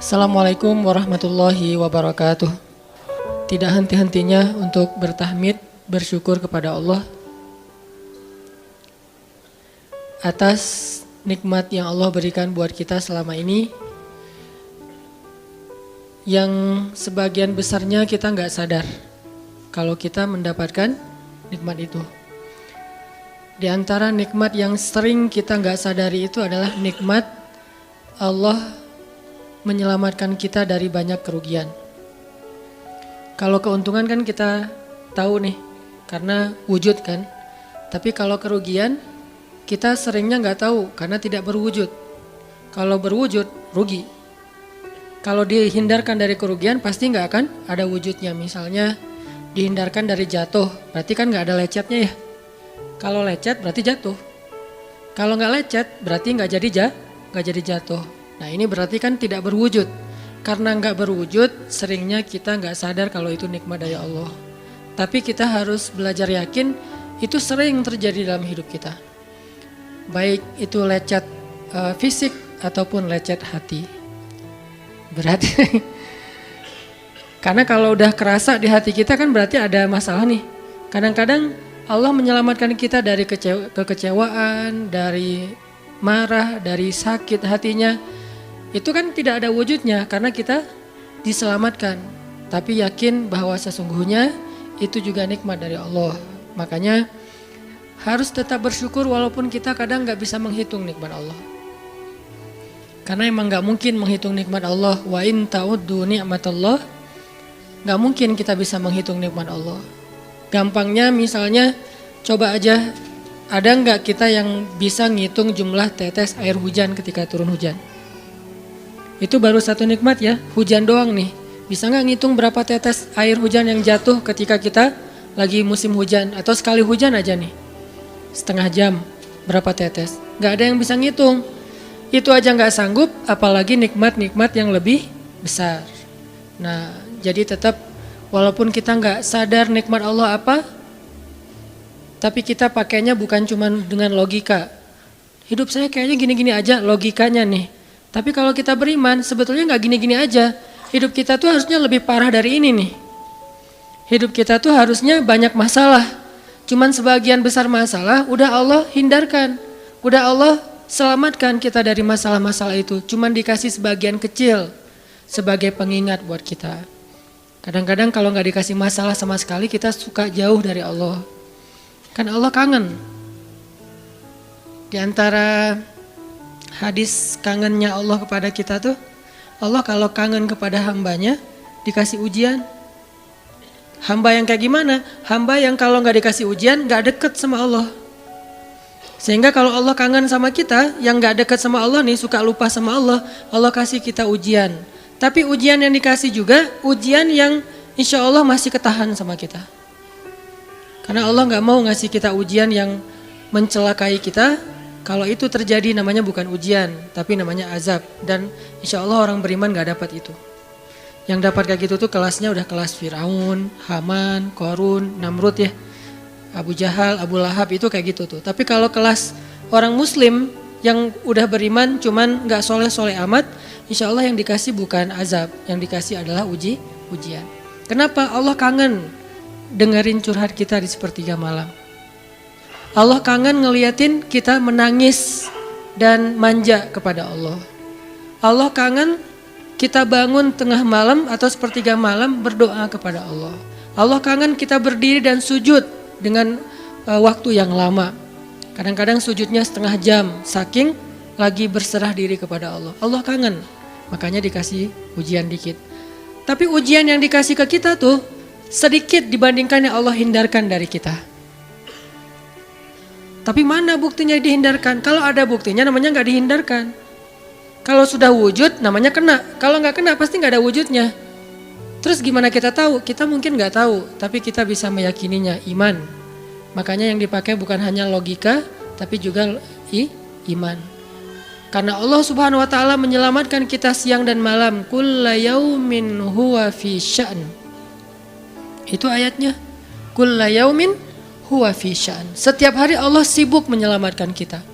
Assalamualaikum warahmatullahi wabarakatuh. Tidak henti-hentinya untuk bertahmid, bersyukur kepada Allah atas nikmat yang Allah berikan buat kita selama ini, yang sebagian besarnya kita nggak sadar kalau kita mendapatkan nikmat itu. Di antara nikmat yang sering kita nggak sadari itu adalah nikmat Allah menyelamatkan kita dari banyak kerugian. Kalau keuntungan kan kita tahu nih, karena wujud kan. Tapi kalau kerugian, kita seringnya nggak tahu karena tidak berwujud. Kalau berwujud, rugi. Kalau dihindarkan dari kerugian, pasti nggak akan ada wujudnya. Misalnya dihindarkan dari jatuh, berarti kan nggak ada lecetnya ya. Kalau lecet berarti jatuh. Kalau nggak lecet, berarti nggak jadi jatuh. Nah ini berarti kan tidak berwujud. Karena nggak berwujud, seringnya kita nggak sadar kalau itu nikmat dari Allah. Tapi kita harus belajar yakin itu sering terjadi dalam hidup kita. Baik itu lecet fisik ataupun lecet hati. Berarti karena kalau udah kerasa di hati kita kan berarti ada masalah nih. Kadang-kadang Allah menyelamatkan kita dari kekecewaan, dari marah, dari sakit hatinya. Itu kan tidak ada wujudnya karena kita diselamatkan. Tapi yakin bahwa sesungguhnya itu juga nikmat dari Allah. Makanya harus tetap bersyukur walaupun kita kadang gak bisa menghitung nikmat Allah. Karena emang gak mungkin menghitung nikmat Allah. Wa in ta'uddu ni'matallah. Gak mungkin kita bisa menghitung nikmat Allah. Gampangnya misalnya coba aja, ada gak kita yang bisa ngitung jumlah tetes air hujan ketika turun hujan? Itu baru satu nikmat ya, hujan doang nih. Bisa gak ngitung berapa tetes air hujan yang jatuh ketika kita lagi musim hujan? Atau sekali hujan aja nih, setengah jam berapa tetes? Gak ada yang bisa ngitung. Itu aja gak sanggup, apalagi nikmat-nikmat yang lebih besar. Nah jadi tetap walaupun kita gak sadar nikmat Allah apa, tapi kita pakainya bukan cuma dengan logika. Hidup saya kayaknya gini-gini aja logikanya nih. Tapi kalau kita beriman sebetulnya nggak gini-gini aja. Hidup kita tuh harusnya lebih parah dari ini nih. Hidup kita tuh harusnya banyak masalah. Cuman sebagian besar masalah udah Allah hindarkan. Udah Allah selamatkan kita dari masalah-masalah itu. Cuman dikasih sebagian kecil sebagai pengingat buat kita. Kadang-kadang kalau nggak dikasih masalah sama sekali kita suka jauh dari Allah. Kan Allah kangen. Di antara hadis kangennya Allah kepada kita tuh, Allah kalau kangen kepada hambanya dikasih ujian. Hamba yang kayak gimana? Hamba yang kalau gak dikasih ujian gak deket sama Allah. Sehingga kalau Allah kangen sama kita, yang gak deket sama Allah nih, suka lupa sama Allah, Allah kasih kita ujian. Tapi ujian yang dikasih juga ujian yang insya Allah masih ketahan sama kita. Karena Allah gak mau ngasih kita ujian yang mencelakai kita. Kalau itu terjadi namanya bukan ujian, tapi namanya azab. Dan insya Allah orang beriman gak dapat itu. Yang dapat kayak gitu tuh kelasnya udah kelas Firaun, Haman, Korun, Namrud ya. Abu Jahal, Abu Lahab itu kayak gitu tuh. Tapi kalau kelas orang muslim yang udah beriman cuman gak soleh-soleh amat, insya Allah yang dikasih bukan azab. Yang dikasih adalah ujian. Kenapa? Allah kangen dengerin curhat kita di sepertiga malam. Allah kangen ngeliatin kita menangis dan manja kepada Allah. Allah kangen kita bangun tengah malam atau sepertiga malam berdoa kepada Allah. Allah kangen kita berdiri dan sujud dengan waktu yang lama. Kadang-kadang sujudnya setengah jam, saking lagi berserah diri kepada Allah. Allah kangen, makanya dikasih ujian dikit. Tapi ujian yang dikasih ke kita tuh sedikit dibandingkan yang Allah hindarkan dari kita. Tapi mana buktinya dihindarkan? Kalau ada buktinya namanya gak dihindarkan. Kalau sudah wujud namanya kena. Kalau gak kena pasti gak ada wujudnya. Terus gimana kita tahu? Kita mungkin gak tahu, tapi kita bisa meyakininya, iman. Makanya yang dipakai bukan hanya logika, tapi juga iman. Karena Allah Subhanahu wa taala menyelamatkan kita siang dan malam. Kulla yaumin huwa fi sya'n. Itu ayatnya. Kulla yaumin huwa fi sya'n. Setiap hari Allah sibuk menyelamatkan kita.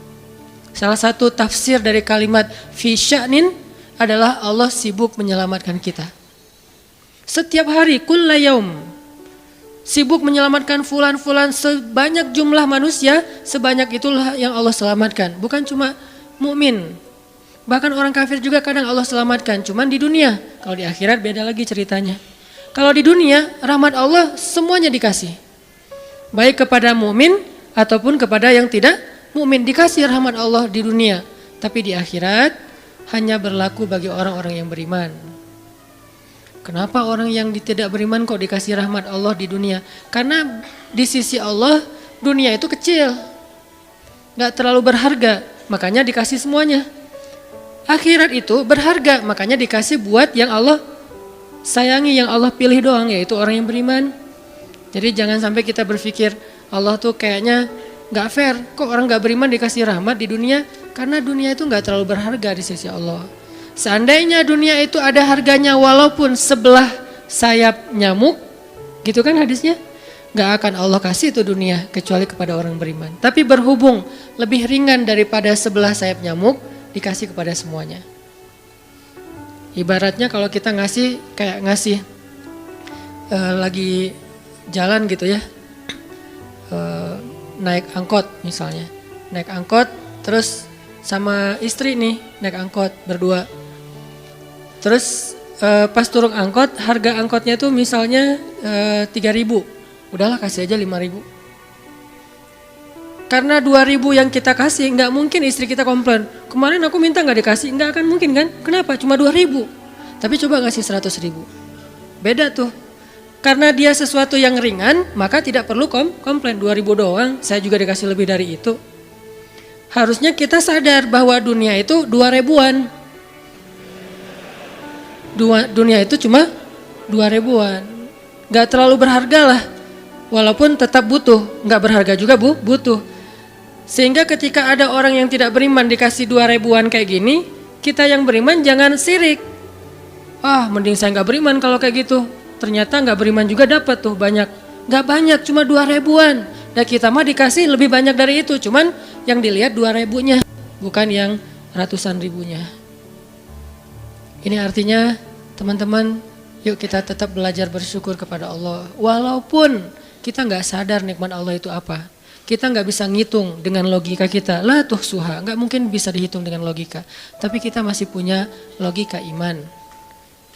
Salah satu tafsir dari kalimat fi sya'nin adalah Allah sibuk menyelamatkan kita. Setiap hari, kulla yaum, sibuk menyelamatkan fulan-fulan, sebanyak jumlah manusia, sebanyak itulah yang Allah selamatkan. Bukan cuma mukmin, bahkan orang kafir juga kadang Allah selamatkan, cuman di dunia. Kalau di akhirat beda lagi ceritanya. Kalau di dunia, rahmat Allah semuanya dikasih. Baik kepada mukmin ataupun kepada yang tidak mukmin, dikasih rahmat Allah di dunia. Tapi di akhirat hanya berlaku bagi orang-orang yang beriman. Kenapa orang yang tidak beriman kok dikasih rahmat Allah di dunia? Karena di sisi Allah dunia itu kecil, gak terlalu berharga, makanya dikasih semuanya. Akhirat itu berharga, makanya dikasih buat yang Allah sayangi, yang Allah pilih doang, yaitu orang yang beriman. Jadi jangan sampai kita berpikir Allah tuh kayaknya gak fair, kok orang gak beriman dikasih rahmat di dunia? Karena dunia itu gak terlalu berharga di sisi Allah. Seandainya dunia itu ada harganya walaupun sebelah sayap nyamuk, gitu kan hadisnya, gak akan Allah kasih itu dunia kecuali kepada orang beriman. Tapi berhubung lebih ringan daripada sebelah sayap nyamuk, dikasih kepada semuanya. Ibaratnya kalau kita ngasih kayak ngasih lagi jalan gitu ya, naik angkot misalnya, naik angkot terus sama istri nih naik angkot berdua. Terus pas turun angkot, harga angkotnya tuh misalnya 3.000, udahlah kasih aja 5.000. Karena 2.000 yang kita kasih, nggak mungkin istri kita komplain, kemarin aku minta nggak dikasih, nggak akan mungkin kan? Kenapa? Cuma 2.000. Tapi coba ngasih 100.000, beda tuh. Karena dia sesuatu yang ringan, maka tidak perlu komplain. 2.000 doang, saya juga dikasih lebih dari itu. Harusnya kita sadar bahwa dunia itu 2.000-an. Dunia itu cuma 2.000-an. Gak terlalu berharga lah. Walaupun tetap butuh. Gak berharga juga butuh. Sehingga ketika ada orang yang tidak beriman dikasih 2.000-an kayak gini, kita yang beriman jangan sirik. Mending saya gak beriman kalau kayak gitu. Ternyata gak beriman juga dapat tuh banyak. Gak banyak, cuma 2.000-an. Dan kita mah dikasih lebih banyak dari itu. Cuman yang dilihat 2.000-nya, bukan yang ratusan ribunya. Ini artinya teman-teman, yuk kita tetap belajar bersyukur kepada Allah. Walaupun kita gak sadar nikmat Allah itu apa. Kita gak bisa ngitung dengan logika kita. La tuhsuha, gak mungkin bisa dihitung dengan logika. Tapi kita masih punya logika iman.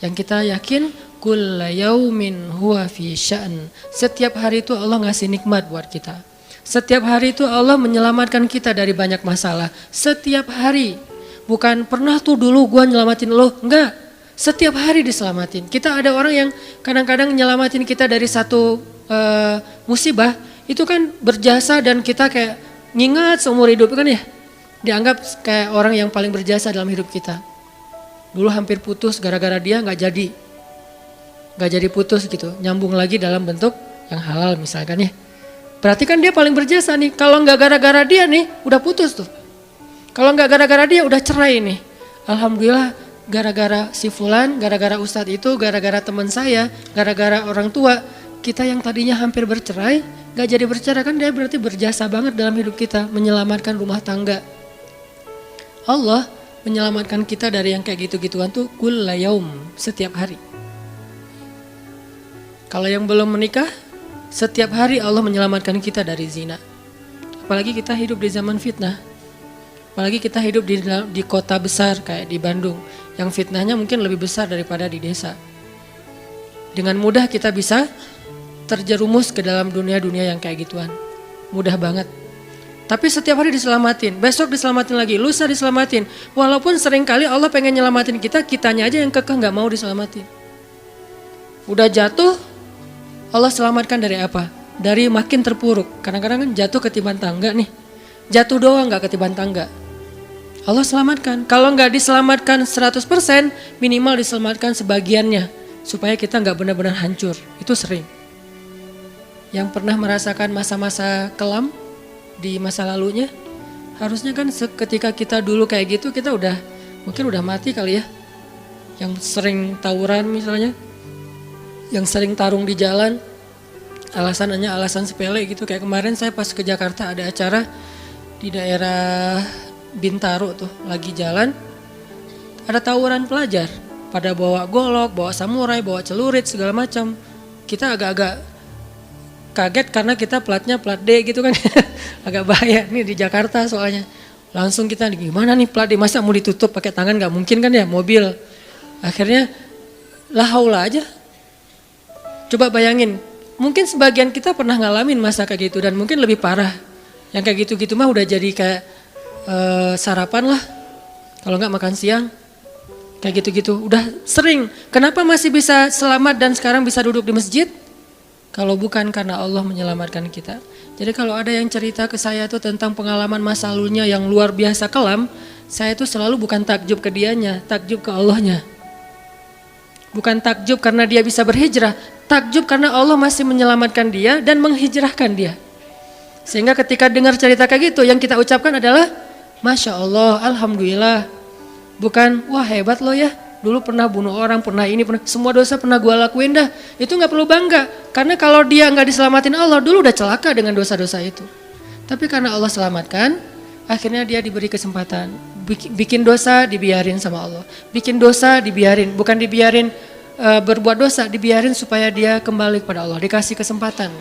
Yang kita yakin, kulla yaumin huwa fi sya'n. Setiap hari itu Allah ngasih nikmat buat kita. Setiap hari itu Allah menyelamatkan kita dari banyak masalah. Setiap hari. Bukan pernah tuh dulu gua nyelamatin lo, enggak. Setiap hari diselamatin. Kita ada orang yang kadang-kadang nyelamatin kita dari satu musibah, itu kan berjasa dan kita kayak ngingat seumur hidup kan ya. Dianggap kayak orang yang paling berjasa dalam hidup kita. Dulu hampir putus gara-gara dia nggak jadi putus gitu. Nyambung lagi dalam bentuk yang halal misalkan ya. Berarti kan dia paling berjasa nih. Kalau nggak gara-gara dia nih udah putus tuh. Kalau nggak gara-gara dia udah cerai nih. Alhamdulillah gara-gara si fulan, gara-gara ustadz itu, gara-gara teman saya, gara-gara orang tua, kita yang tadinya hampir bercerai, nggak jadi bercerai kan dia berarti berjasa banget dalam hidup kita, menyelamatkan rumah tangga. Allah menyelamatkan kita dari yang kayak gitu-gituan tuh kulla yaum, setiap hari. Kalau yang belum menikah, setiap hari Allah menyelamatkan kita dari zina. Apalagi kita hidup di zaman fitnah. Apalagi kita hidup di kota besar kayak di Bandung, yang fitnahnya mungkin lebih besar daripada di desa. Dengan mudah kita bisa terjerumus ke dalam dunia-dunia yang kayak gituan. Mudah banget. Tapi setiap hari diselamatin, besok diselamatin lagi, lusa diselamatin. Walaupun seringkali Allah pengen nyelamatin kita, kitanya aja yang kekeh gak mau diselamatin. Udah jatuh, Allah selamatkan dari apa? Dari makin terpuruk. Kadang-kadang kan jatuh ketiban tangga nih. Jatuh doang gak ketiban tangga. Allah selamatkan. Kalau nggak diselamatkan 100%, minimal diselamatkan sebagiannya. Supaya kita nggak benar-benar hancur. Itu sering. Yang pernah merasakan masa-masa kelam di masa lalunya, harusnya kan ketika kita dulu kayak gitu, kita mungkin udah mati kali ya. Yang sering tawuran misalnya, yang sering tarung di jalan, alasannya alasan sepele gitu. Kayak kemarin saya pas ke Jakarta ada acara di daerah Bintaro tuh, lagi jalan, ada tawuran pelajar. Pada bawa golok, bawa samurai, bawa celurit segala macam. Kita agak-agak kaget karena kita platnya plat D gitu kan. Agak bahaya nih di Jakarta soalnya. Langsung kita gimana nih plat D, masa mau ditutup pakai tangan, gak mungkin kan ya mobil. Akhirnya la haula aja. Coba bayangin, mungkin sebagian kita pernah ngalamin masa kayak gitu dan mungkin lebih parah. Yang kayak gitu-gitu mah udah jadi kayak sarapan lah. Kalau nggak makan siang, kayak gitu-gitu. Udah sering. Kenapa masih bisa selamat dan sekarang bisa duduk di masjid? Kalau bukan karena Allah menyelamatkan kita. Jadi kalau ada yang cerita ke saya tuh tentang pengalaman masa lalunya yang luar biasa kelam, saya tuh selalu bukan takjub ke dianya, takjub ke Allahnya. Bukan takjub karena dia bisa berhijrah, takjub karena Allah masih menyelamatkan dia dan menghijrahkan dia. Sehingga ketika dengar cerita kayak gitu, yang kita ucapkan adalah Masya Allah, Alhamdulillah. Bukan, wah hebat lo ya, dulu pernah bunuh orang, pernah ini, pernah semua dosa pernah gue lakuin dah. Itu gak perlu bangga, karena kalau dia gak diselamatin Allah, dulu udah celaka dengan dosa-dosa itu. Tapi karena Allah selamatkan, akhirnya dia diberi kesempatan. Bikin dosa dibiarin sama Allah, bikin dosa dibiarin, bukan dibiarin berbuat dosa, dibiarin supaya dia kembali kepada Allah, dikasih kesempatan.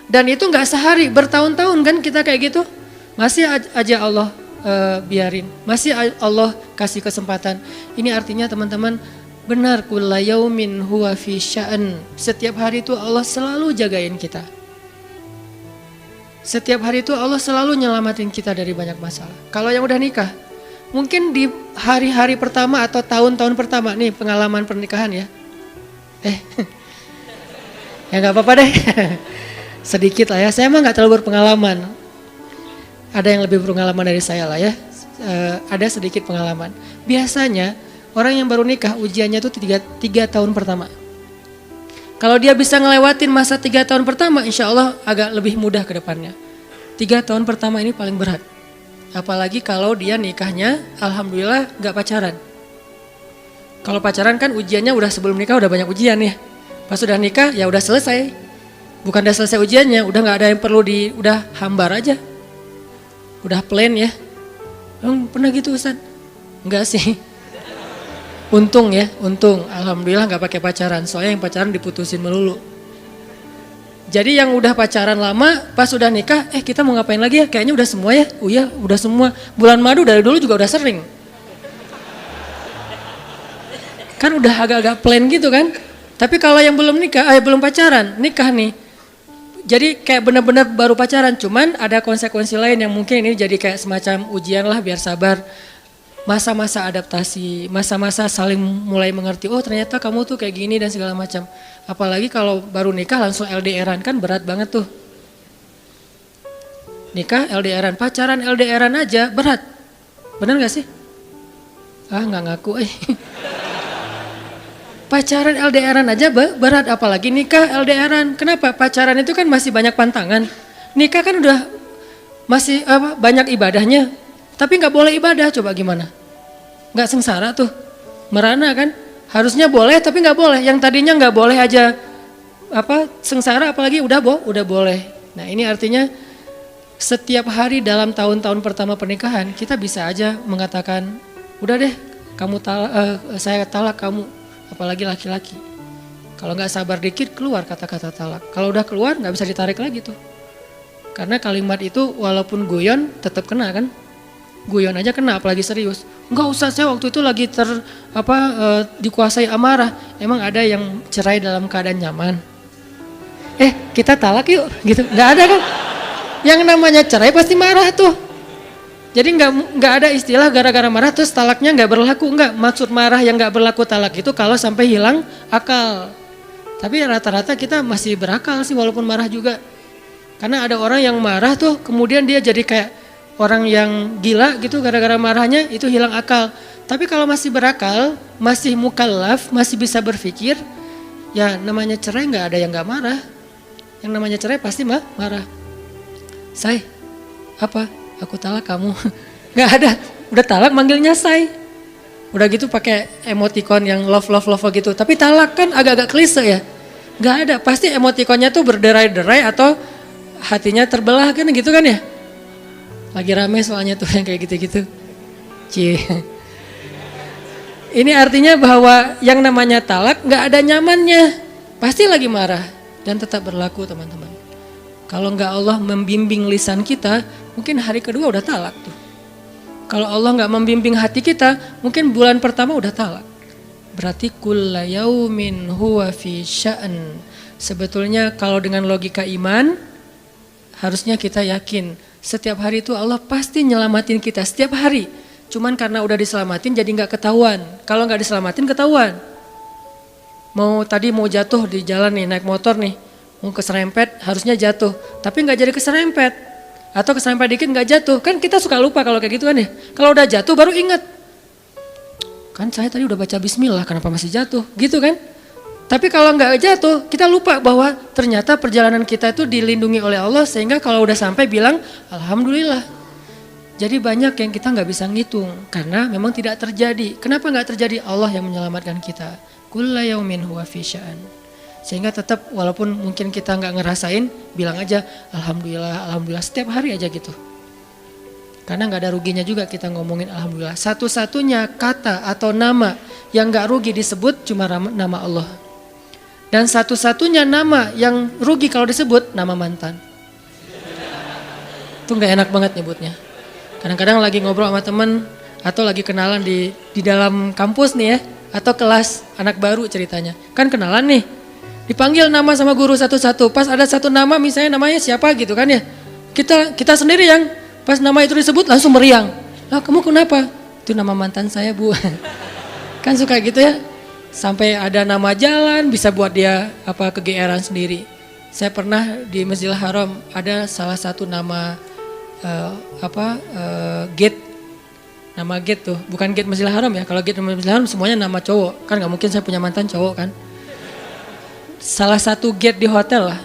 Dan itu gak sehari, bertahun-tahun kan kita kayak gitu, masih aja Allah biarin, masih Allah kasih kesempatan. Ini artinya teman-teman, benar, kulla yaumin huwa fi sya'an. Setiap hari itu Allah selalu jagain kita. Setiap hari itu Allah selalu nyelamatin kita dari banyak masalah. Kalau yang udah nikah, mungkin di hari-hari pertama atau tahun-tahun pertama nih pengalaman pernikahan ya. Ya nggak apa-apa deh. Sedikit lah ya, saya mah nggak terlalu berpengalaman. Ada yang lebih berpengalaman dari saya lah ya, ada sedikit pengalaman. Biasanya orang yang baru nikah ujiannya tuh 3 tahun pertama. Kalau dia bisa ngelewatin masa 3 tahun pertama, insya Allah agak lebih mudah ke depannya. 3 tahun pertama ini paling berat. Apalagi kalau dia nikahnya, alhamdulillah gak pacaran. Kalau pacaran kan ujiannya udah sebelum nikah udah banyak ujian ya. Pas udah nikah ya udah selesai. Bukan udah selesai ujiannya, udah gak ada yang perlu udah hambar aja. Udah plan ya. Pernah gitu Ustaz? Enggak sih. Untung ya, untung. Alhamdulillah gak pakai pacaran. Soalnya yang pacaran diputusin melulu. Jadi yang udah pacaran lama, pas udah nikah, kita mau ngapain lagi ya? Kayaknya udah semua ya. Oh iya, udah semua. Bulan madu dari dulu juga udah sering. Kan udah agak-agak plan gitu kan. Tapi kalau yang belum nikah, belum pacaran, nikah nih. Jadi kayak benar-benar baru pacaran, cuman ada konsekuensi lain yang mungkin ini jadi kayak semacam ujian lah biar sabar. Masa-masa adaptasi, masa-masa saling mulai mengerti, oh ternyata kamu tuh kayak gini dan segala macam. Apalagi kalau baru nikah langsung LDRan kan berat banget tuh. Nikah LDRan, pacaran LDRan aja berat. Bener gak sih? Nggak ngaku Pacaran LDRan aja berat, apalagi nikah LDRan. Kenapa? Pacaran itu kan masih banyak pantangan. Nikah kan udah masih banyak ibadahnya. Tapi nggak boleh ibadah, coba gimana? Nggak sengsara tuh, merana kan? Harusnya boleh tapi nggak boleh. Yang tadinya nggak boleh aja sengsara, apalagi udah boleh. Nah ini artinya setiap hari dalam tahun-tahun pertama pernikahan kita bisa aja mengatakan, udah deh, saya talak kamu. Apalagi laki-laki. Kalau nggak sabar dikit keluar kata-kata talak. Kalau udah keluar nggak bisa ditarik lagi tuh. Karena kalimat itu walaupun guyon tetap kena kan. Guyon aja kena apalagi serius. Enggak usah, saya waktu itu lagi dikuasai amarah. Emang ada yang cerai dalam keadaan nyaman? Kita talak yuk gitu. Nggak ada kan. Yang namanya cerai pasti marah tuh. Jadi nggak ada istilah gara-gara marah terus talaknya nggak berlaku, nggak. Maksud marah yang nggak berlaku talak itu kalau sampai hilang akal. Tapi rata-rata kita masih berakal sih walaupun marah juga. Karena ada orang yang marah tuh kemudian dia jadi kayak orang yang gila gitu gara-gara marahnya itu hilang akal. Tapi kalau masih berakal, masih mukallaf, masih bisa berpikir, ya namanya cerai nggak ada yang nggak marah. Yang namanya cerai pasti marah. Aku talak kamu. Gak ada, udah talak manggilnya say. Udah gitu pakai emoticon yang love gitu. Tapi talak kan agak-agak klise ya. Gak ada, pasti emoticonnya tuh berderai-derai atau hatinya terbelah kan gitu kan ya. Lagi rame soalnya tuh yang kayak gitu-gitu. Ini artinya bahwa yang namanya talak nggak ada nyamannya. Pasti lagi marah dan tetap berlaku teman-teman. Kalau nggak Allah membimbing lisan kita, mungkin hari kedua udah talak tuh. Kalau Allah nggak membimbing hati kita, mungkin bulan pertama udah talak. Berarti kulla yaumin huwa fi sya'an. Sebetulnya kalau dengan logika iman, harusnya kita yakin setiap hari itu Allah pasti nyelamatin kita setiap hari. Cuman karena udah diselamatin jadi nggak ketahuan. Kalau nggak diselamatin ketahuan. Tadi mau jatuh di jalan nih, naik motor nih, mau keserempet harusnya jatuh, tapi nggak jadi keserempet. Atau keserempet dikit nggak jatuh, kan kita suka lupa kalau kayak gitu kan ya. Kalau udah jatuh baru ingat. Kan saya tadi udah baca bismillah, kenapa masih jatuh? Gitu kan? Tapi kalau nggak jatuh, kita lupa bahwa ternyata perjalanan kita itu dilindungi oleh Allah sehingga kalau udah sampai bilang alhamdulillah. Jadi banyak yang kita nggak bisa ngitung karena memang tidak terjadi. Kenapa nggak terjadi? Allah yang menyelamatkan kita. Kulla yaumin huwa fi sya'an. Sehingga tetap walaupun mungkin kita nggak ngerasain, bilang aja alhamdulillah, alhamdulillah setiap hari aja gitu. Karena nggak ada ruginya juga kita ngomongin alhamdulillah. Satu-satunya kata atau nama yang nggak rugi disebut cuma nama Allah. Dan satu-satunya nama yang rugi kalau disebut nama mantan. Itu nggak enak banget nyebutnya. Kadang-kadang lagi ngobrol sama temen atau lagi kenalan di dalam kampus nih ya, atau kelas anak baru ceritanya. Kan kenalan nih, dipanggil nama sama guru satu-satu. Pas ada satu nama misalnya namanya siapa gitu kan ya. Kita sendiri yang pas nama itu disebut langsung meriang. Lah kamu kenapa? Itu nama mantan saya bu. Kan suka gitu ya. Sampai ada nama jalan bisa buat dia kegeeran sendiri. Saya pernah di Masjidil Haram ada salah satu nama gate, nama gate tuh bukan gate Masjidil Haram ya. Kalau gate Masjidil Haram semuanya nama cowok kan, nggak mungkin saya punya mantan cowok kan. Salah satu gate di hotel lah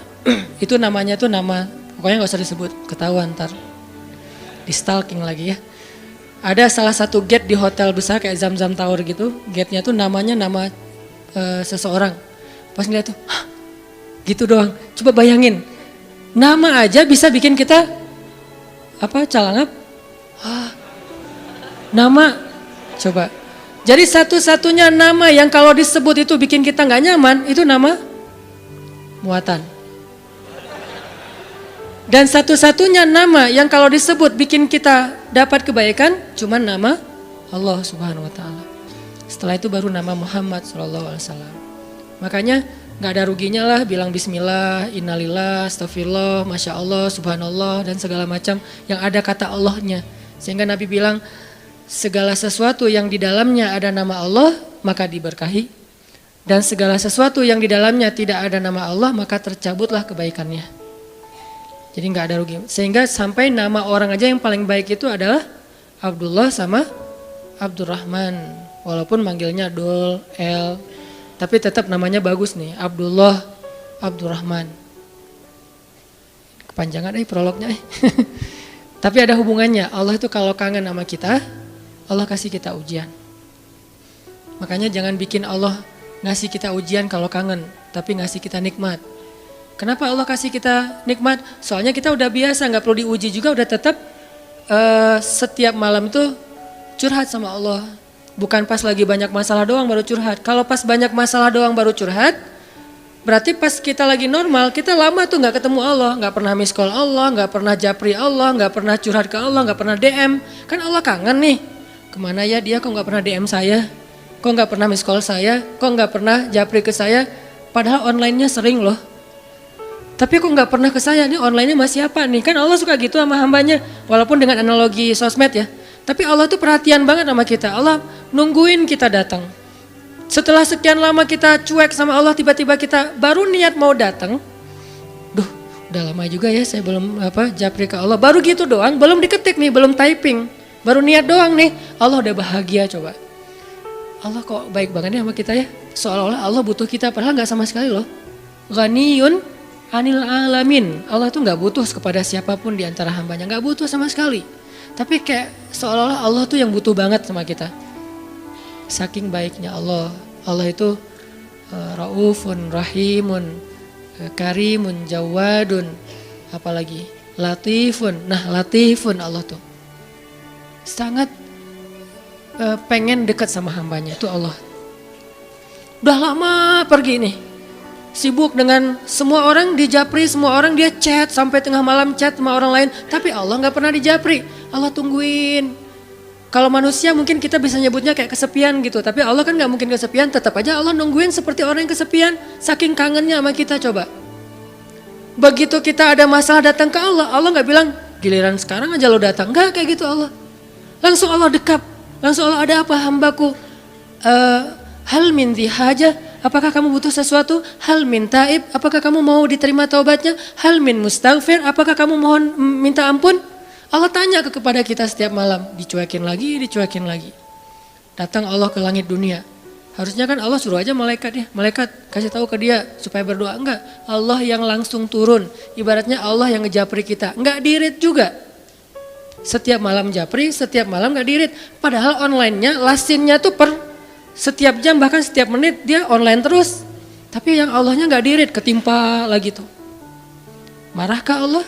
itu namanya tuh nama pokoknya nggak usah disebut, ketahuan ntar di stalking lagi ya. Ada salah satu gate di hotel besar kayak Zam-Zam Tower gitu, gate-nya tuh namanya nama seseorang. Pas ngeliat tuh gitu doang. Coba bayangin nama aja bisa bikin kita calangap. Nama coba. Jadi satu-satunya nama yang kalau disebut itu bikin kita nggak nyaman itu nama muatan. Dan satu-satunya nama yang kalau disebut bikin kita dapat kebaikan cuma nama Allah Subhanahu wa taala. Setelah itu baru nama Muhammad sallallahu alaihi wasallam. Makanya nggak ada ruginya lah bilang bismillah, innalillah, astagfirullah, masya Allah, subhanallah dan segala macam yang ada kata Allahnya. Sehingga Nabi bilang segala sesuatu yang di dalamnya ada nama Allah maka diberkahi. Dan segala sesuatu yang di dalamnya tidak ada nama Allah maka tercabutlah kebaikannya. Jadi nggak ada rugi. Sehingga sampai nama orang aja yang paling baik itu adalah Abdullah sama Abdurrahman. Walaupun manggilnya Dul, El. Tapi tetap namanya bagus nih, Abdullah, Abdurrahman. Kepanjangan prolognya. Tapi ada hubungannya, Allah itu kalau kangen sama kita, Allah kasih kita ujian. Makanya jangan bikin Allah ngasih kita ujian kalau kangen, tapi ngasih kita nikmat. Kenapa Allah kasih kita nikmat? Soalnya kita udah biasa, gak perlu diuji juga, udah tetap setiap malam tuh curhat sama Allah. Bukan pas lagi banyak masalah doang baru curhat. Kalau pas banyak masalah doang baru curhat, berarti pas kita lagi normal, kita lama tuh gak ketemu Allah. Gak pernah miss call Allah, gak pernah japri Allah, gak pernah curhat ke Allah, gak pernah DM. Kan Allah kangen nih, kemana ya dia kok gak pernah DM saya? Kok gak pernah miss call saya? Kok gak pernah japri ke saya? Padahal online-nya sering loh. Tapi kok gak pernah ke saya, nih online-nya masih apa nih? Kan Allah suka gitu sama hambanya, walaupun dengan analogi sosmed ya. Tapi Allah tuh perhatian banget sama kita. Allah nungguin kita datang. Setelah sekian lama kita cuek sama Allah, tiba-tiba kita baru niat mau datang. Duh, udah lama juga ya saya belum japri ke Allah. Baru gitu doang, belum diketik nih, belum typing. Baru niat doang nih, Allah udah bahagia coba. Allah kok baik banget nih sama kita ya. Seolah-olah Allah butuh kita, padahal gak sama sekali loh. Ghaniyun anil alamin. Allah tuh gak butuh kepada siapapun di antara hambanya. Gak butuh sama sekali. Tapi kayak seolah-olah Allah tuh yang butuh banget sama kita. Saking baiknya Allah. Allah itu raufun, rahimun, karimun, jawadun. Apalagi latifun. Nah latifun Allah tuh. Sangat pengen dekat sama hambanya, itu Allah. Udah lama pergi nih, sibuk dengan semua orang di Japri, semua orang dia chat sampai tengah malam chat sama orang lain, tapi Allah nggak pernah di Japri. Allah tungguin. Kalau manusia mungkin kita bisa nyebutnya kayak kesepian gitu, tapi Allah kan nggak mungkin kesepian, tetap aja Allah nungguin seperti orang yang kesepian, saking kangennya sama kita coba. Begitu kita ada masalah datang ke Allah, Allah nggak bilang giliran sekarang aja lo datang, nggak kayak gitu Allah. Langsung Allah dekap, langsung Allah, ada apa hambaku? Hal min haja, apakah kamu butuh sesuatu? Hal min taib, apakah kamu mau diterima taubatnya? Hal min mustaghfir, apakah kamu mohon minta ampun? Allah tanya kepada kita setiap malam, dicuekin lagi, dicuekin lagi. Datang Allah ke langit dunia. Harusnya kan Allah suruh aja malaikat ya, malaikat kasih tahu ke dia supaya berdoa. Enggak, Allah yang langsung turun. Ibaratnya Allah yang ngejapri kita, enggak dirit juga. Setiap malam japri, setiap malam enggak dirit. Padahal online-nya, lasinnya tuh per setiap jam bahkan setiap menit dia online terus. Tapi yang Allahnya enggak dirit, ketimpa lagi tuh. Marahkah Allah?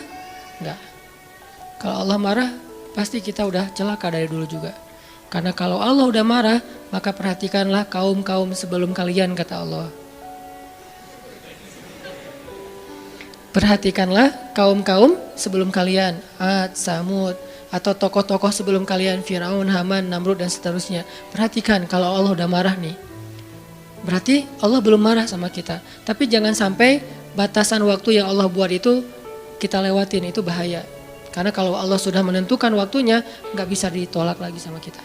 Enggak. Kalau Allah marah, pasti kita udah celaka dari dulu juga. Karena kalau Allah udah marah, maka perhatikanlah kaum-kaum sebelum kalian, kata Allah. Perhatikanlah kaum-kaum sebelum kalian, Ad, Samud, atau tokoh-tokoh sebelum kalian, Firaun, Haman, Namrud, dan seterusnya. Perhatikan kalau Allah udah marah nih. Berarti Allah belum marah sama kita. Tapi jangan sampai batasan waktu yang Allah buat itu kita lewatin, itu bahaya. Karena kalau Allah sudah menentukan waktunya, nggak bisa ditolak lagi sama kita.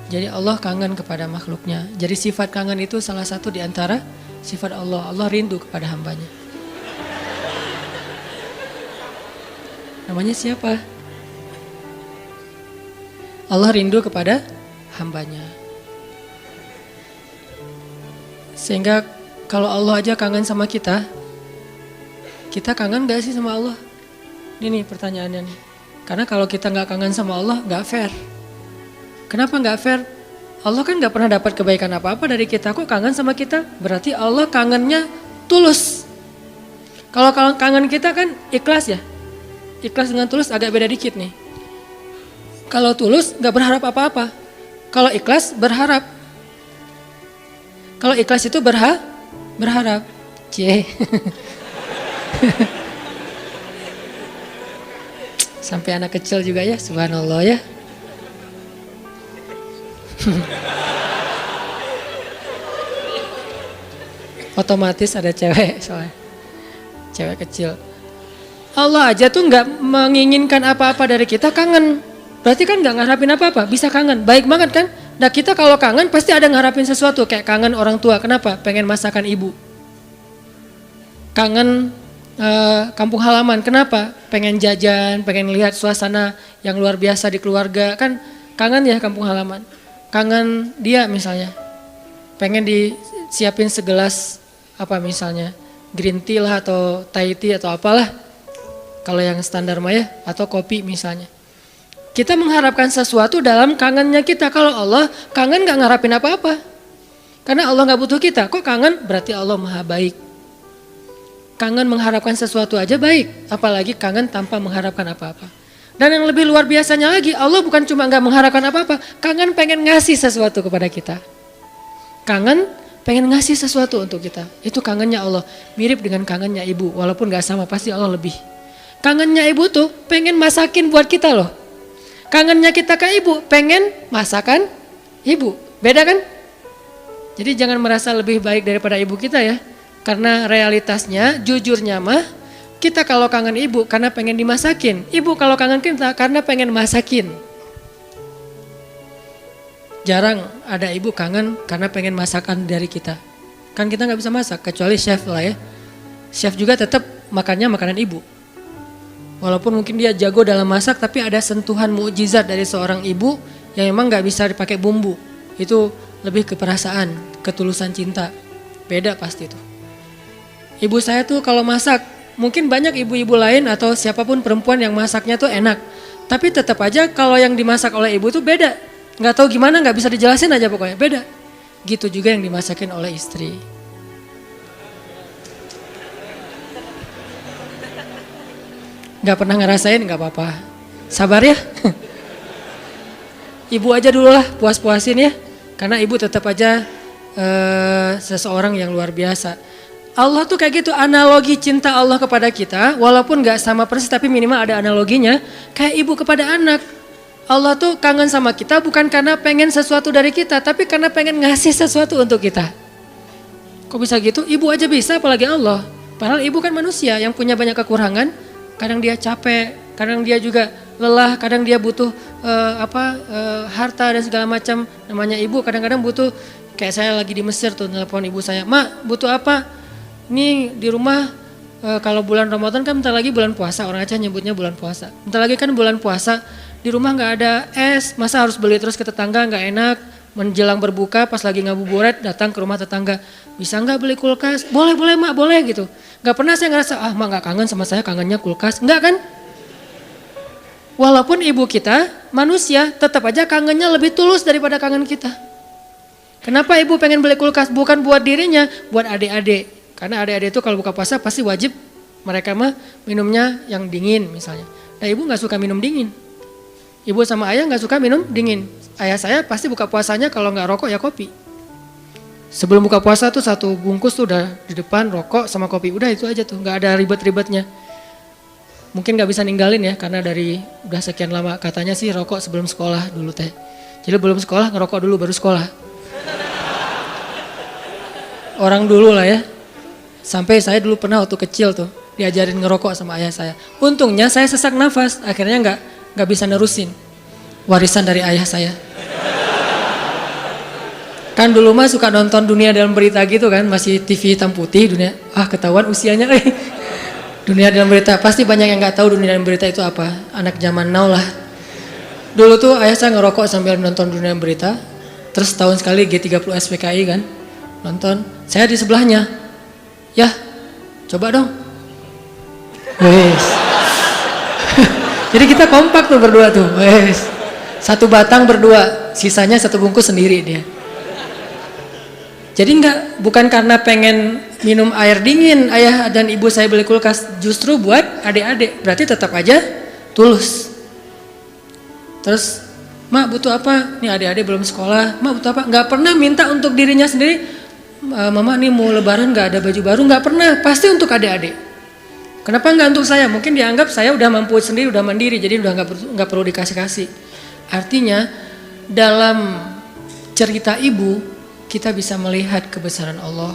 Jadi Allah kangen kepada makhluknya. Jadi sifat kangen itu salah satu di antara sifat Allah. Allah rindu kepada hambanya. Namanya siapa? Allah rindu kepada hambanya. Sehingga kalau Allah aja kangen sama kita kangen gak sih sama Allah? Ini nih pertanyaannya nih. Karena kalau kita gak kangen sama Allah, gak fair. Kenapa gak fair? Allah kan gak pernah dapat kebaikan apa-apa dari kita. Kok kangen sama kita? Berarti Allah kangennya tulus. Kalau kangen kita kan ikhlas ya. Ikhlas dengan tulus agak beda dikit nih. Kalau tulus gak berharap apa-apa. Kalau ikhlas berharap. Kalau ikhlas itu berharap. Cie. Sampai anak kecil juga ya, subhanallah ya. Otomatis ada cewek soalnya. Cewek kecil. Allah aja tuh gak menginginkan apa-apa dari kita, kangen. Berarti kan gak ngarapin apa-apa, bisa kangen. Baik banget kan? Nah kita kalau kangen pasti ada ngarapin sesuatu. Kayak kangen orang tua, kenapa? Pengen masakan ibu. Kangen kampung halaman, kenapa? Pengen jajan, pengen lihat suasana yang luar biasa di keluarga. Kan kangen ya kampung halaman. Kangen dia misalnya. Pengen disiapin segelas apa misalnya. Green tea lah atau Thai tea atau apalah. Kalau yang standar mah ya. Atau kopi misalnya. Kita mengharapkan sesuatu dalam kangennya kita. Kalau Allah kangen gak ngarapin apa-apa. Karena Allah gak butuh kita. Kok kangen? Berarti Allah maha baik. Kangen mengharapkan sesuatu aja baik. Apalagi kangen tanpa mengharapkan apa-apa. Dan yang lebih luar biasanya lagi, Allah bukan cuma gak mengharapkan apa-apa. Kangen pengen ngasih sesuatu kepada kita. Kangen pengen ngasih sesuatu untuk kita. Itu kangennya Allah. Mirip dengan kangennya ibu. Walaupun gak sama, pasti Allah lebih. Kangennya ibu tuh pengen masakin buat kita loh. Kangennya kita ke ibu, pengen masakan ibu. Beda kan? Jadi jangan merasa lebih baik daripada ibu kita ya. Karena realitasnya, jujurnya mah, kita kalau kangen ibu karena pengen dimasakin. Ibu kalau kangen kita karena pengen masakin. Jarang ada ibu kangen karena pengen masakan dari kita. Kan kita gak bisa masak, kecuali chef lah ya. Chef juga tetap makannya makanan ibu. Walaupun mungkin dia jago dalam masak, tapi ada sentuhan mukjizat dari seorang ibu yang emang gak bisa dipakai bumbu. Itu lebih ke perasaan, ketulusan cinta. Beda pasti itu. Ibu saya tuh kalau masak, mungkin banyak ibu-ibu lain atau siapapun perempuan yang masaknya tuh enak. Tapi tetap aja kalau yang dimasak oleh ibu tuh beda. Gak tahu gimana, gak bisa dijelasin aja pokoknya, beda. Gitu juga yang dimasakin oleh istri. Gak pernah ngerasain gak apa-apa. Sabar ya. ibu aja dulu lah puas-puasin ya. Karena ibu tetap aja seseorang yang luar biasa. Allah tuh kayak gitu, analogi cinta Allah kepada kita, walaupun gak sama persis tapi minimal ada analoginya. Kayak ibu kepada anak. Allah tuh kangen sama kita bukan karena pengen sesuatu dari kita, tapi karena pengen ngasih sesuatu untuk kita. Kok bisa gitu? Ibu aja bisa, apalagi Allah. Padahal ibu kan manusia yang punya banyak kekurangan. Kadang dia capek, kadang dia juga lelah, kadang dia butuh harta dan segala macam. Namanya ibu kadang-kadang butuh, kayak saya lagi di Mesir tuh telepon ibu saya, "Mak, butuh apa?" Ini di rumah kalau bulan Ramadan kan bentar lagi bulan puasa, orang Aceh nyebutnya bulan puasa. Bentar lagi kan bulan puasa, di rumah nggak ada es, masa harus beli terus ke tetangga, nggak enak. Menjelang berbuka pas lagi ngabuburit datang ke rumah tetangga, "Bisa nggak beli kulkas?" "Boleh mak, boleh" gitu. Nggak pernah saya ngerasa, mak nggak kangen sama saya, kangennya kulkas. Nggak kan? Walaupun ibu kita manusia, tetap aja kangennya lebih tulus daripada kangen kita. Kenapa ibu pengen beli kulkas? Bukan buat dirinya, buat adik-adik. Karena adik-adik itu kalau buka puasa pasti wajib mereka mah minumnya yang dingin misalnya. Nah ibu gak suka minum dingin. Ibu sama ayah gak suka minum dingin. Ayah saya pasti buka puasanya kalau gak rokok ya kopi. Sebelum buka puasa tuh 1 bungkus tuh udah di depan rokok sama kopi. Udah itu aja tuh, gak ada ribet-ribetnya. Mungkin gak bisa ninggalin ya karena dari udah sekian lama. Katanya sih rokok sebelum sekolah dulu teh. Jadi belum sekolah ngerokok dulu baru sekolah. Orang dulu lah ya. Sampai saya dulu pernah waktu kecil tuh diajarin ngerokok sama ayah saya. Untungnya saya sesak nafas, akhirnya nggak bisa nerusin warisan dari ayah saya. Kan dulu mah suka nonton Dunia Dalam Berita gitu kan, masih TV hitam putih dunia. Ketahuan usianya. Dunia Dalam Berita, pasti banyak yang nggak tahu Dunia Dalam Berita itu apa. Anak zaman now lah. Dulu tuh ayah saya ngerokok sambil nonton Dunia Dalam Berita. Terus tahun sekali G30 SPKI kan nonton. Saya di sebelahnya. "Ya, coba dong." Wes. Jadi kita kompak tuh berdua tuh. Wes. 1 batang berdua, sisanya 1 bungkus sendiri dia. Jadi bukan karena pengen minum air dingin ayah dan ibu saya beli kulkas, justru buat adik-adik. Berarti tetap aja tulus. Terus, "Mak butuh apa?" Nih adik-adik belum sekolah. "Mak butuh apa?" Nggak pernah minta untuk dirinya sendiri. "Mama nih mau lebaran gak ada baju baru." Nggak pernah, pasti untuk adik-adik. Kenapa nggak untuk saya? Mungkin dianggap saya udah mampu sendiri, udah mandiri, jadi udah nggak perlu dikasih-kasih. Artinya dalam cerita ibu kita bisa melihat kebesaran Allah.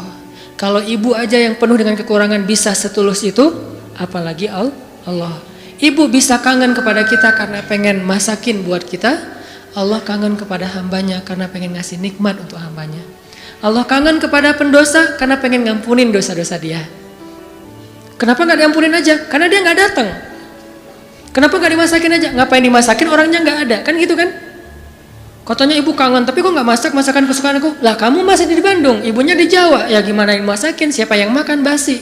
Kalau ibu aja yang penuh dengan kekurangan bisa setulus itu, apalagi Allah. Ibu bisa kangen kepada kita karena pengen masakin buat kita. Allah kangen kepada hambanya karena pengen ngasih nikmat untuk hambanya. Allah kangen kepada pendosa karena pengen ngampunin dosa-dosa dia. Kenapa gak diampunin aja? Karena dia gak datang. Kenapa gak dimasakin aja? Ngapain dimasakin, orangnya gak ada, kan gitu kan? Katanya ibu kangen, tapi kok gak masak masakan kesukaan aku? Lah kamu masih di Bandung, ibunya di Jawa, ya gimana yang masakin, siapa yang makan basi?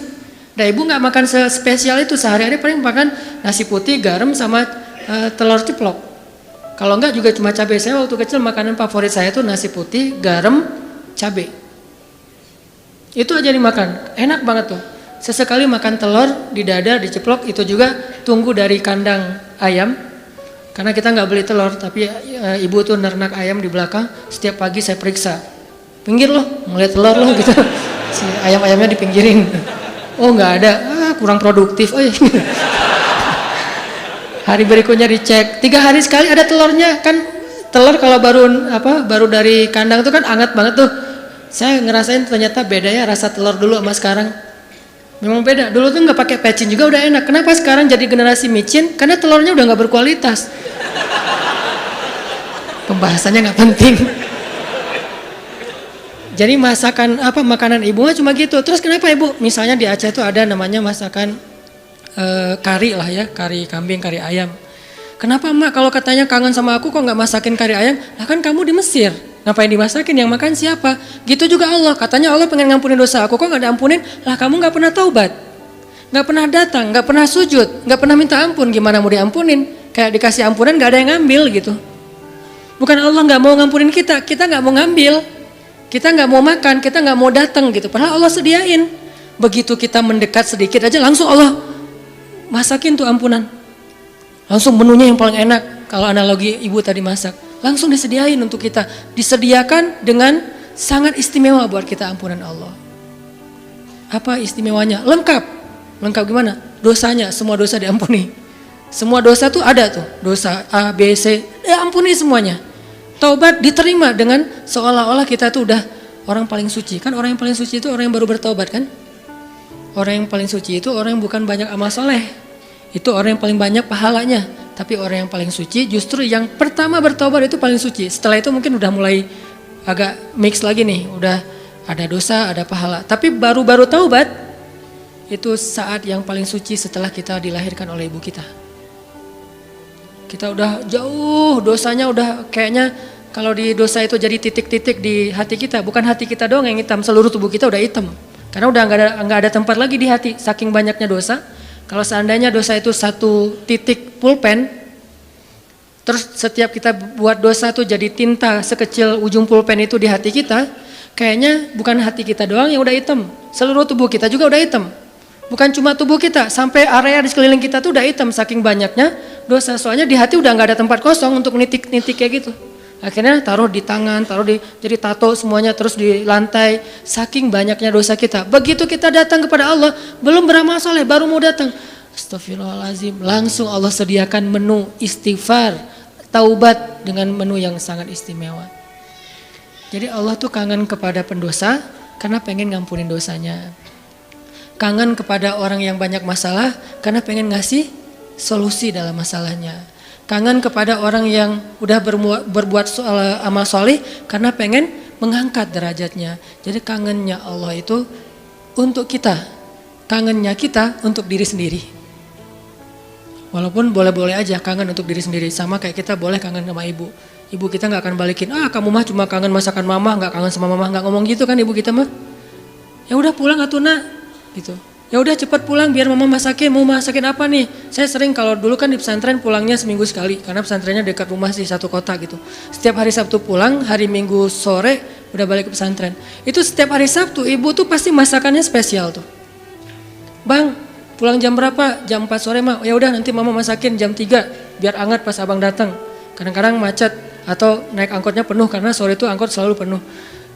Nah ibu gak makan spesial itu, sehari-hari paling makan nasi putih, garam sama telur ceplok. Kalau enggak juga cuma cabai. Saya waktu kecil makanan favorit saya itu nasi putih, garam, cabai. Itu aja dimakan, enak banget tuh. Sesekali makan telur di dada, diceplok, itu juga tunggu dari kandang ayam. Karena kita nggak beli telur, tapi ibu tuh nernak ayam di belakang. Setiap pagi saya periksa, pinggir loh, ngeliat telur loh gitu. Si ayam-ayamnya dipinggirin. Oh nggak ada, kurang produktif. Hari berikutnya dicek, 3 hari sekali ada telurnya. Kan telur kalau baru dari kandang itu kan hangat banget tuh. Saya ngerasain ternyata beda ya rasa telur dulu sama sekarang. Memang beda. Dulu tuh nggak pakai pecin juga udah enak. Kenapa sekarang jadi generasi micin? Karena telurnya udah nggak berkualitas. Pembahasannya nggak penting. Jadi makanan ibu cuma gitu. Terus kenapa ibu? Misalnya di Aceh itu ada namanya masakan kari lah ya, kari kambing, kari ayam. Kenapa mak kalau katanya kangen sama aku kok nggak masakin kari ayam? Lah kan kamu di Mesir. Ngapain dimasakin, yang makan siapa? Gitu juga Allah, katanya Allah pengen ngampunin dosa aku, kok gak diampunin? Lah kamu gak pernah taubat, gak pernah datang, gak pernah sujud, gak pernah minta ampun, gimana mau diampunin? Kayak dikasih ampunan gak ada yang ngambil gitu. Bukan Allah gak mau ngampunin kita gak mau ngambil, kita gak mau makan, kita gak mau datang gitu. Padahal Allah sediain, begitu kita mendekat sedikit aja langsung Allah masakin tuh ampunan. Langsung menunya yang paling enak, kalau analogi ibu tadi masak. langsung disediain untuk kita. Disediakan dengan sangat istimewa buat kita ampunan Allah. Apa istimewanya? Lengkap. Lengkap gimana? Dosanya, semua dosa diampuni. Semua dosa tuh ada tuh. Dosa A, B, C, ampuni semuanya. Taubat diterima dengan seolah-olah kita tuh udah orang paling suci. Kan orang yang paling suci itu orang yang baru bertaubat kan? Orang yang paling suci itu orang yang bukan banyak amal soleh. Itu orang yang paling banyak pahalanya. Tapi orang yang paling suci justru yang pertama bertaubat itu paling suci. Setelah itu mungkin udah mulai agak mix lagi nih. Udah ada dosa, ada pahala. Tapi baru-baru taubat itu saat yang paling suci setelah kita dilahirkan oleh ibu kita. Kita udah jauh dosanya, udah kayaknya kalau di dosa itu jadi titik-titik di hati kita. Bukan hati kita doang yang hitam, seluruh tubuh kita udah hitam. Karena udah nggak ada tempat lagi di hati, saking banyaknya dosa. Kalau seandainya dosa itu satu titik pulpen, terus setiap kita buat dosa tuh jadi tinta sekecil ujung pulpen itu di hati kita, kayaknya bukan hati kita doang yang udah hitam, seluruh tubuh kita juga udah hitam. Bukan cuma tubuh kita, sampai area di sekeliling kita tuh udah hitam saking banyaknya dosa. Soalnya di hati udah nggak ada tempat kosong untuk nitik-nitik kayak gitu. Akhirnya taruh di tangan, jadi tato semuanya, terus di lantai. Saking banyaknya dosa kita. Begitu kita datang kepada Allah, belum beramal soleh, baru mau datang. Astagfirullahaladzim, langsung Allah sediakan menu istighfar, taubat dengan menu yang sangat istimewa. Jadi Allah tuh kangen kepada pendosa karena pengen ngampunin dosanya. Kangen kepada orang yang banyak masalah karena pengen ngasih solusi dalam masalahnya. Kangen kepada orang yang udah berbuat amal soleh karena pengen mengangkat derajatnya. Jadi kangennya Allah itu untuk kita, kangennya kita untuk diri sendiri. Walaupun boleh-boleh aja kangen untuk diri sendiri, sama kayak kita boleh kangen sama ibu. Ibu kita nggak akan balikin, kamu mah cuma kangen masakan mama, nggak kangen sama mama, nggak ngomong gitu kan ibu kita mah. Ya udah pulang atuh nak, gitu. Ya udah cepat pulang biar mama masakin. Mau masakin apa nih? Saya sering kalau dulu kan di pesantren pulangnya seminggu sekali karena pesantrennya dekat rumah sih, satu kota gitu. Setiap hari Sabtu pulang, hari Minggu sore udah balik ke pesantren. Itu setiap hari Sabtu ibu tuh pasti masakannya spesial tuh. Bang, pulang jam berapa? Jam 4 sore mah. Ya udah nanti mama masakin jam 3 biar hangat pas abang datang. Kadang-kadang macet atau naik angkotnya penuh karena sore itu angkot selalu penuh.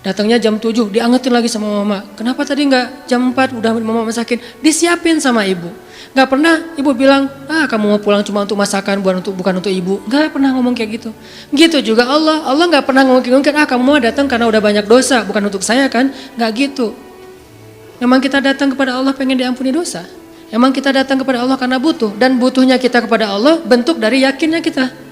Datangnya jam 7, diangetin lagi sama mama. Kenapa tadi enggak jam 4 udah mama masakin? Disiapin sama ibu. Enggak pernah ibu bilang, kamu mau pulang cuma untuk masakan, bukan untuk ibu. Enggak pernah ngomong kayak gitu. Gitu juga Allah enggak pernah ngomong, kamu mau datang karena udah banyak dosa, bukan untuk saya kan? Enggak gitu. Memang kita datang kepada Allah pengen diampuni dosa. Memang kita datang kepada Allah karena butuh. Dan butuhnya kita kepada Allah bentuk dari yakinnya kita.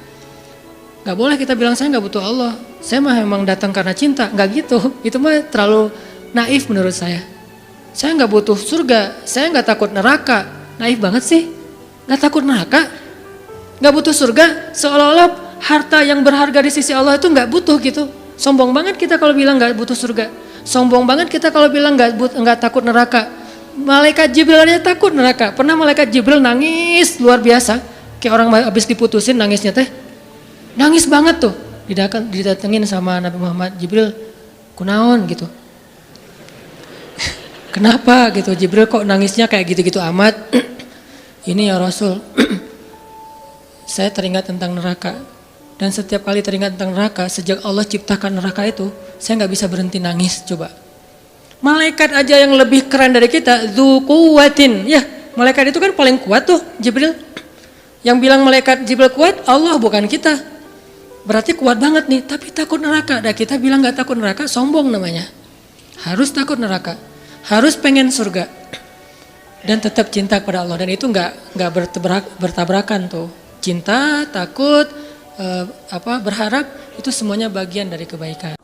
Gak boleh kita bilang saya gak butuh Allah, saya mah memang datang karena cinta, gak gitu. Itu mah terlalu naif menurut saya. Saya gak butuh surga, saya gak takut neraka. Naif banget sih, gak takut neraka, gak butuh surga. Seolah-olah harta yang berharga di sisi Allah itu gak butuh gitu. Sombong banget kita kalau bilang gak butuh surga. Sombong banget kita kalau bilang gak takut neraka. Malaikat Jibril aja takut neraka. Pernah malaikat Jibril nangis luar biasa, kayak orang habis diputusin nangisnya teh. Nangis banget tuh, didatengin sama Nabi Muhammad, Jibril, kunaon gitu. Kenapa gitu, Jibril kok nangisnya kayak gitu-gitu amat. Ini ya Rasul, saya teringat tentang neraka. Dan setiap kali teringat tentang neraka, sejak Allah ciptakan neraka itu, saya gak bisa berhenti nangis, coba. Malaikat aja yang lebih keren dari kita, dzu quwwatin. Ya, malaikat itu kan paling kuat tuh, Jibril. Yang bilang malaikat Jibril kuat, Allah bukan kita. Berarti kuat banget nih, tapi takut neraka. Dan kita bilang gak takut neraka, sombong namanya. Harus takut neraka, harus pengen surga. Dan tetap cinta kepada Allah. Dan itu gak bertabrakan tuh. Cinta, takut, berharap, itu semuanya bagian dari kebaikan.